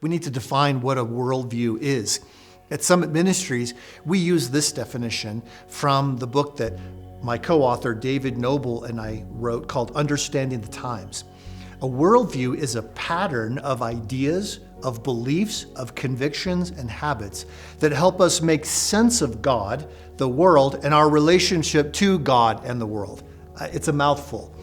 We need to define what a worldview is. At Summit Ministries, we use this definition from the book that my co-author David Noble and I wrote called Understanding the Times. A worldview is a pattern of ideas, of beliefs, of convictions, and habits that help us make sense of God, the world, and our relationship to God and the world. It's a mouthful,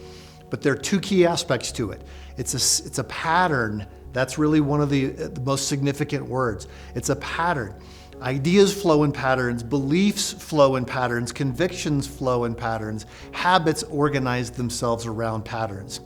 but there are two key aspects to it. It's a pattern. That's really one of the most significant words. It's a pattern. Ideas flow in patterns, beliefs flow in patterns, convictions flow in patterns, habits organize themselves around patterns.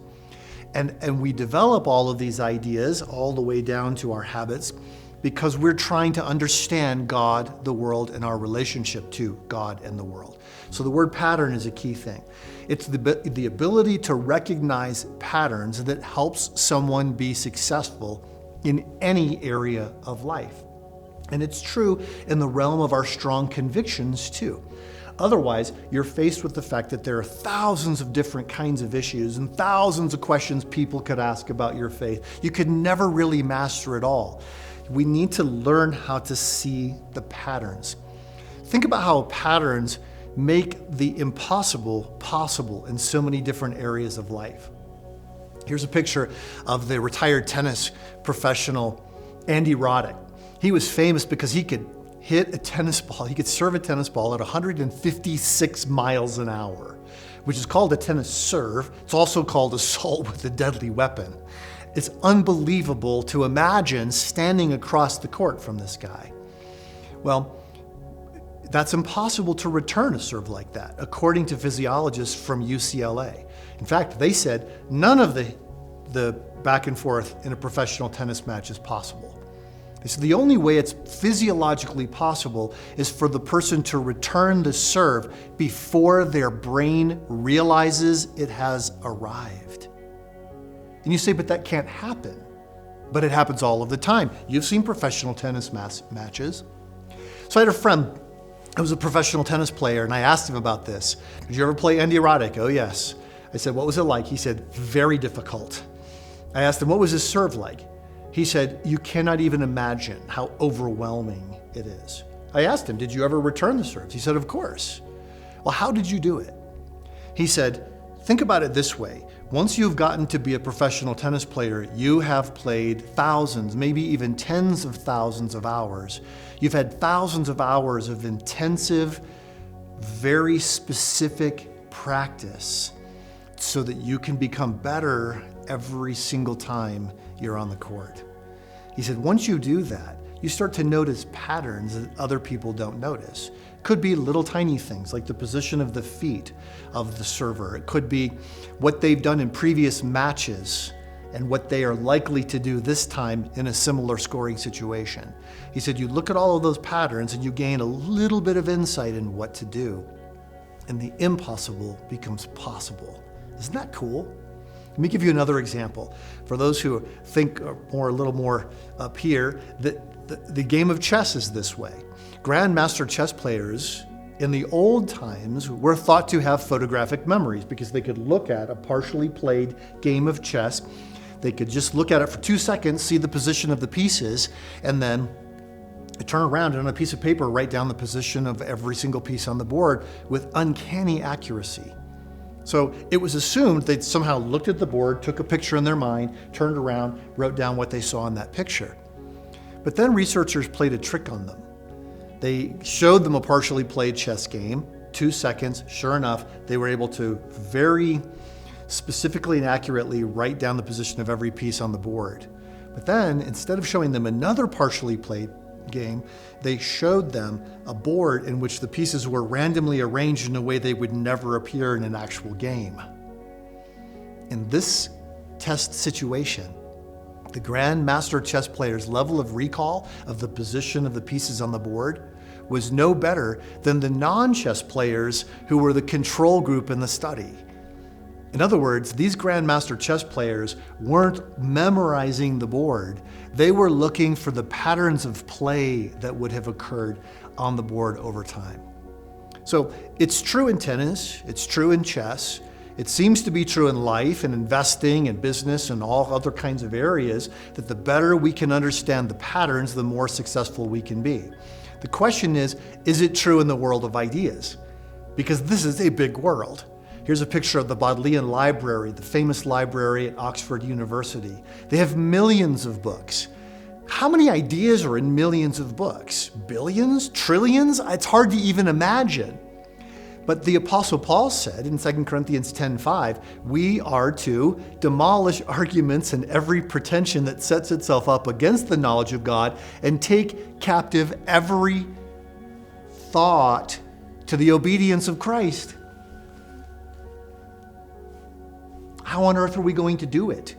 And we develop all of these ideas all the way down to our habits because we're trying to understand God, the world, and our relationship to God and the world. So the word pattern is a key thing. It's the ability to recognize patterns that helps someone be successful in any area of life. And it's true in the realm of our strong convictions too. Otherwise, you're faced with the fact that there are thousands of different kinds of issues and thousands of questions people could ask about your faith. You could never really master it all. We need to learn how to see the patterns. Think about how patterns make the impossible possible in so many different areas of life. Here's a picture of the retired tennis professional Andy Roddick. He was famous because he could hit a tennis ball, he could serve a tennis ball at 156 miles an hour, which is called a tennis serve. It's also called assault with a deadly weapon. It's unbelievable to imagine standing across the court from this guy. Well, that's impossible to return a serve like that, according to physiologists from UCLA. In fact, they said none of the back and forth in a professional tennis match is possible. So the only way it's physiologically possible is for the person to return the serve before their brain realizes it has arrived. And you say, but that can't happen. But it happens all of the time. You've seen professional tennis matches. So I had a friend who was a professional tennis player, and I asked him about this. Did you ever play Andy Roddick? Oh, yes. I said, what was it like? He said, very difficult. I asked him, what was his serve like? He said, you cannot even imagine how overwhelming it is. I asked him, did you ever return the serves? He said, of course. Well, how did you do it? He said, think about it this way. Once you've gotten to be a professional tennis player, you have played thousands, maybe even tens of thousands of hours. You've had thousands of hours of intensive, very specific practice so that you can become better every single time you're on the court. He said, once you do that, you start to notice patterns that other people don't notice. Could be little tiny things like the position of the feet of the server. It could be what they've done in previous matches and what they are likely to do this time in a similar scoring situation. He said, you look at all of those patterns and you gain a little bit of insight in what to do, and the impossible becomes possible. Isn't that cool? Let me give you another example. For those who think a little more up here, the game of chess is this way. Grandmaster chess players in the old times were thought to have photographic memories because they could look at a partially played game of chess. They could just look at it for 2 seconds, see the position of the pieces, and then turn around and on a piece of paper write down the position of every single piece on the board with uncanny accuracy. So it was assumed they'd somehow looked at the board, took a picture in their mind, turned around, wrote down what they saw in that picture. But then researchers played a trick on them. They showed them a partially played chess game, 2 seconds. Sure enough, they were able to very specifically and accurately write down the position of every piece on the board. But then, instead of showing them another partially played game, they showed them a board in which the pieces were randomly arranged in a way they would never appear in an actual game. In this test situation, the grandmaster chess player's level of recall of the position of the pieces on the board was no better than the non-chess players who were the control group in the study. In other words, these grandmaster chess players weren't memorizing the board. They were looking for the patterns of play that would have occurred on the board over time. So it's true in tennis, it's true in chess, It seems to be true in life and investing and business and all other kinds of areas that the better we can understand the patterns, the more successful we can be. The question is it true in the world of ideas? Because this is a big world. Here's a picture of the Bodleian Library, the famous library at Oxford University. They have millions of books. How many ideas are in millions of books? Billions? Trillions? It's hard to even imagine. But the Apostle Paul said in 2 Corinthians 10:5, we are to demolish arguments and every pretension that sets itself up against the knowledge of God and take captive every thought to the obedience of Christ. How on earth are we going to do it?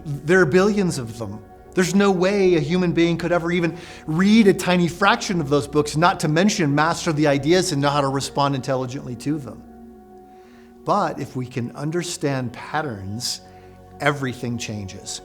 There are billions of them. There's no way a human being could ever even read a tiny fraction of those books, not to mention master the ideas and know how to respond intelligently to them. But if we can understand patterns, everything changes.